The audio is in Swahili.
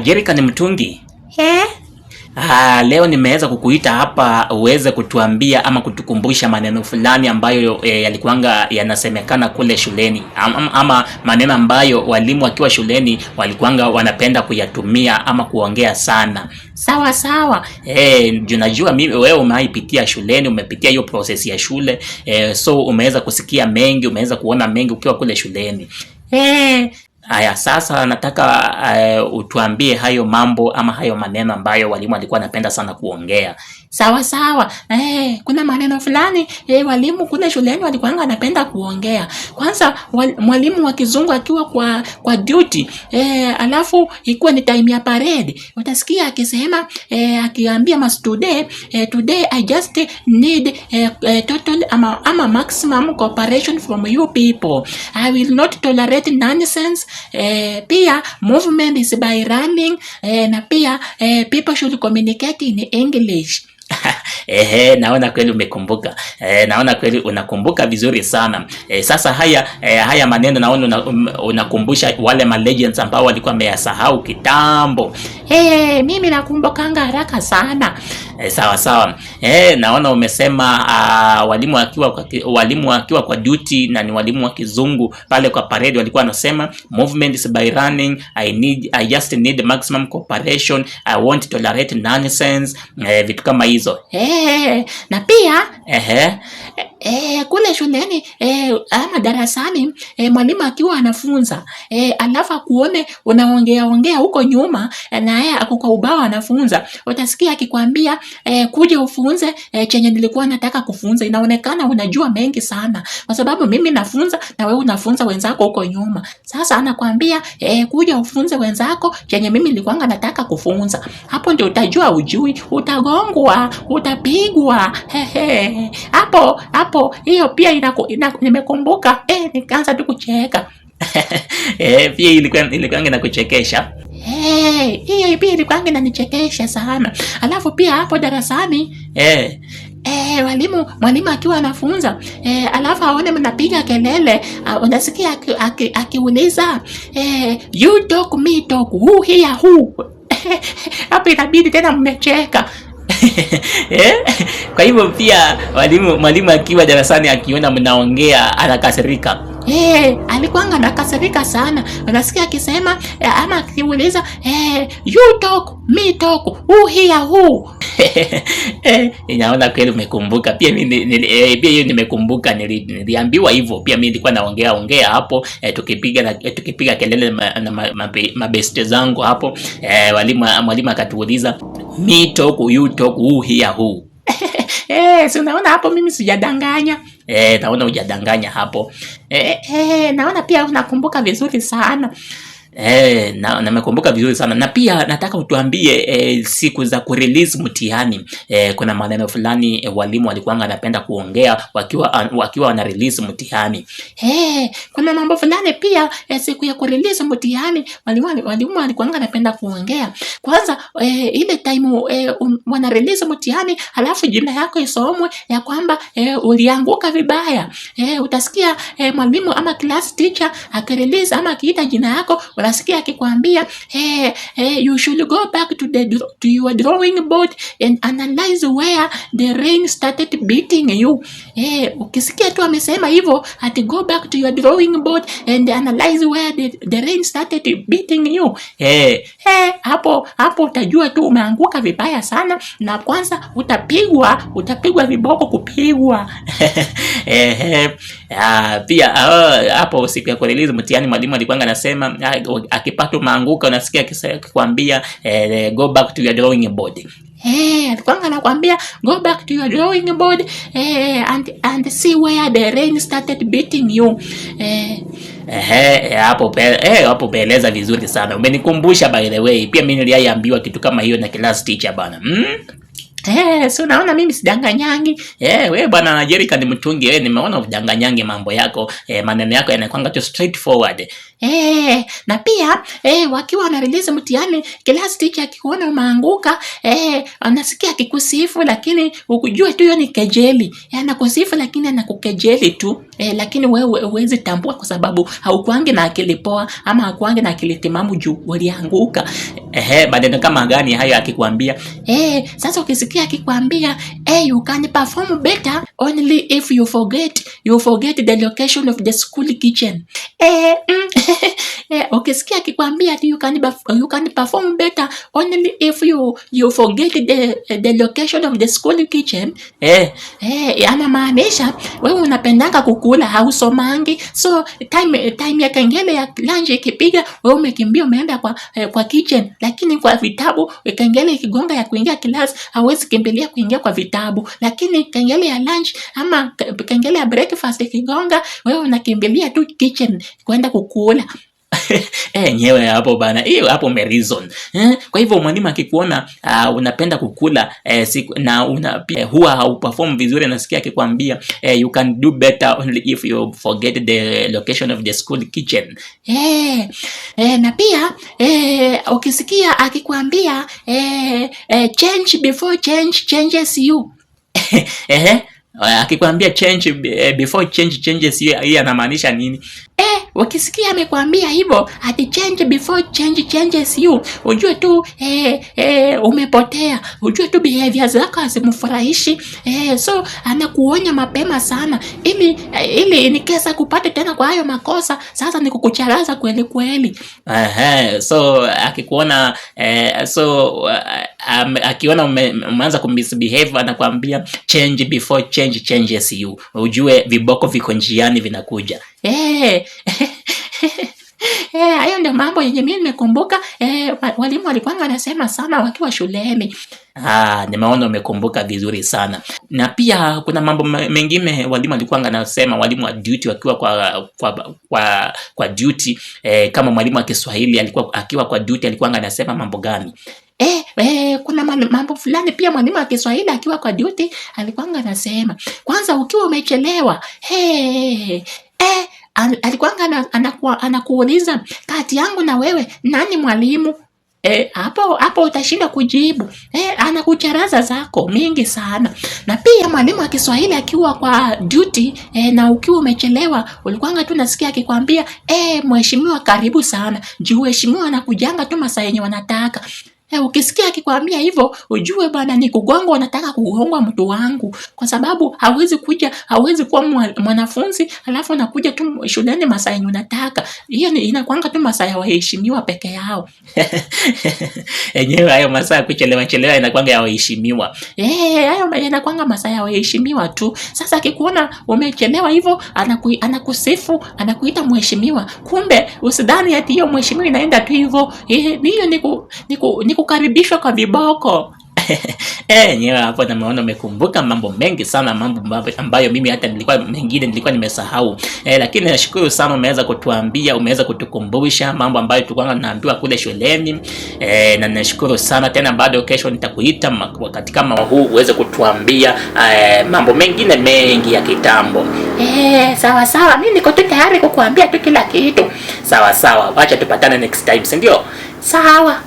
Jerika ni mtungi. Eh? Leo nimeweza kukuita hapa uweze kutuambia ama kutukumbusha maneno fulani ambayo yalikuanga yanasemekana kule shuleni, ama maneno ambayo walimu wakiwa shuleni walikuanga wanapenda kuyatumia ama kuongea sana. Sawa sawa. Najua mimi wewe umeipitia shuleni, umepitia hiyo process ya shule, so umeweza kusikia mengi, umeweza kuona mengi ukiwa kule shuleni. Haya, sasa nataka utuambie hayo mambo ama hayo maneno ambayo walimu walikuwa wanapenda sana kuongea. Sawa sawa. Kuna maneno fulani walimu kule shuleni walikuwa wanapenda kuongea. Kwanza mwalimu wa kizungu akiwa kwa duty, alafu ikuwa ni time ya parade, utasikia akisema akiambia mastude, today I just need total ama maximum cooperation from you people. I will not tolerate nonsense. Pia movement is by running, na pia people should communicate in English. Naona kweli umekumbuka. Naona kweli unakumbuka vizuri sana. Sasa haya maneno naona unakumbusha wale ma legends ambao walikuwa wameyasahau kitambo. Mimi nakumbukanga haraka sana. Sawa sawa. Naona umesema walimu wakiwa kwa duty na ni walimu wa kizungu pale kwa parade walikuwa wanasema movement is by running, I just need maximum cooperation, I won't tolerate nonsense, vitu kama hizo. Na pia kule shuleni ama darasani, mwalimu akiwa anafunza, alafu akuone unaongea huko nyuma na yeye ako kwa ubao anafunza, utasikia akikwambia kuja ufunze chenye nilikuwa nataka kufunza. Inaonekana unajua mengi sana kwa sababu mimi nafunza na wewe unafunza wenzako huko nyuma. Sasa anakwambia kuja ufunze wenzako chenye mimi nilikuwa nataka kufunza. Hapo ndio utajua ujui, utagongwa, utapigwa. Hapo hiyo pia nimekumbuka, nikaanza tu kucheka. Pia ilikuwa inakuchekesha. Hiyo pia ilikuwa inanichekesha sana. Alafu pia hapo darasani mwalimu akiwa anafunza, alafu aone mnapiga kelele, unasikia akiuliza you talk me talk, who here who. Hapo inabidi tena mmecheka. Kwa hivyo pia mwalimu akiwa darasani akiona mnaongea anakasirika. Alikuwa anakasirika sana. Unasikia akisema ama akiuliza you talk me talk, who here who. Inaona kweli umekumbuka. Pia mimi pia hiyo nimekumbuka, niliambiwa hivyo. Pia mimi nilikuwa naongea hapo, tukipiga kelele na mabeste zangu hapo. Mwalimu akatuuliza me talk, you talk, who here who. Si unaona hapo mimi sijadanganya. Naona hujadanganya hapo. Naona pia unakumbuka vizuri sana. Nimekumbuka vizuri sana. Na pia nataka utuambie siku za kurelease mtihani, kuna maneno fulani walimu walikuwa wanapenda kuongea wakiwa wana release mtihani. Kuna mambo fulani pia siku ya kurelease mtihani walimu walikuwa wanapenda kuongea. Kwanza ile time wana release mtihani, halafu jina yako isomwe ya kwamba ulianguka vibaya. Utasikia mwalimu ama class teacher akirelease ama akiita jina yako, unasikia akikwambia you should go back to your drawing board and analyze where the rain started beating you. Ukisikia tu amesema hivyo ati go back to your drawing board and analyze where the rain started beating you, hapo utajua tu umeanguka vibaya sana, na kwanza utapigwa viboko kupigwa. Pia hapo siku ya kurelease mtihani mwalimu alikuwa anasema akipata maanguka unasikia akikwambia go back to your drawing board. Alikuwa anakuambia go back to your drawing board and see where the rain started beating you. Hapo peleza vizuri sana. Umenikumbusha by the way. Pia mimi niliambiwa kitu kama hiyo na class teacher bana. So unaona mimi sidanganyangi. Wewe bwana Jerica ni mtungi, wewe nimeona udanganyangi mambo yako. Maneno yako yanakuanga tu straightforward. Na pia wakiwa wana release mtihani, class teacher akikuona umeanguka, anasikia akikusifu, lakini ukujue tu hiyo ni kejeli. Anakusifu lakini anakukejeli tu. Lakini wewe huwezi tambua kwa sababu haukuangi na akili poa ama haukuangi na akili timamu juu ulianguka. Maneno kama gani hayo akikwambia? Sasa ukisikia akikwambia you can perform better only if you forget the location of the school kitchen. Ukisikia akikwambia you can perform better only if you forget the location of the school kitchen. Anamaanisha wewe unapendanga kukula, hausomangi. So time ya kengele ya lunch ikipiga, wewe umekimbia umeenda kwa kitchen, lakini kwa vitabu kengele ikigonga ya kuingia class hauwezi kimbilia kuingia kwa vitabu, lakini kengele ya lunch ama kengele ya breakfast ikigonga, wewe unakimbilia tu kitchen kwenda kukula. Nyewe hapo bana, hiyo hapo umereason. Kwa hivyo mwalimu akikuona unapenda kukula na huwa hauperform vizuri, nasikia akikwambia you can do better only if you forget the location of the school kitchen. Na pia ukisikia akikwambia change before change changes you. Akikwambia change before change changes you, hii anamaanisha nini? Ukisikia amekwambia hivyo ati change before change changes you, ujue tu umepotea, ujue tu behavior zako hazimfurahishi. So anakuonya mapema sana ili nikesa kupata tena kwa hayo makosa, sasa ni kukucharaza kweli kweli. So akikuona akiona umeanza kumisbehave, anakuambia change before change changes you, ujue viboko viko njiani vinakuja. Hayo ndio mambo yenye mimi nimekumbuka. Walimu walikuwa wanasema sana wakiwa shuleni. Nimeona umekumbuka vizuri sana. Na pia kuna mambo mengine walimu walikuwa wanasema, walimu wa duty wakiwa kwa duty. Kama mwalimu wa Kiswahili alikuwa akiwa kwa duty alikuwa anasema mambo gani? Kuna mambo fulani pia mwalimu wa Kiswahili akiwa kwa duty alikuwa anasema, kwanza ukiwa umechelewa, alikuwa anakuuliza kati yangu na wewe nani mwalimu? Hapo utashinda kujibu. Anakucharaza zako mingi sana. Na pia mwalimu wa Kiswahili akiwa kwa duty na ukiwa umechelewa, ulikuwa tu nasikia akikwambia mheshimiwa karibu sana. Juu mheshimiwa anakujanga tu masaa yenye wanataka. Ukisikia akikwambia hivyo, ujue bwana ni kugongo, wanataka kugongwa mtu wangu, kwa sababu hawezi kuwa mwanafunzi alafu anakuja tu shuleni masaa yenye unataka. Hiyo inakuanga tu masaa ya waheshimiwa peke yao. Yenyewe hayo masaa kuchelewa inakuanga ya waheshimiwa. Hayo yanakuanga masaa ya waheshimiwa tu. Sasa akikuona umechelewa hivyo, anakusifu, anakuita mheshimiwa. Kumbe usidhani ati hiyo mheshimiwa inaenda tu hivyo. Hiyo ni kukaribishwa kwa viboko. Nyewe hapo naona umekumbuka mambo mengi sana, mambo ambayo mimi hata nilikuwa nimesahau. Lakini nashukuru sana umeweza kutuambia, umeweza kutukumbusha mambo ambayo tulikuwa tunaambiwa kule shuleni. Na nashukuru sana tena, bado kesho nitakuita wakati kama huu uweze kutuambia mambo mengine mengi ya kitambo. Sawa, mimi niko tu tayari kukuambia tu kila kitu. Sawa, acha tupatane next time, si ndio? Sawa.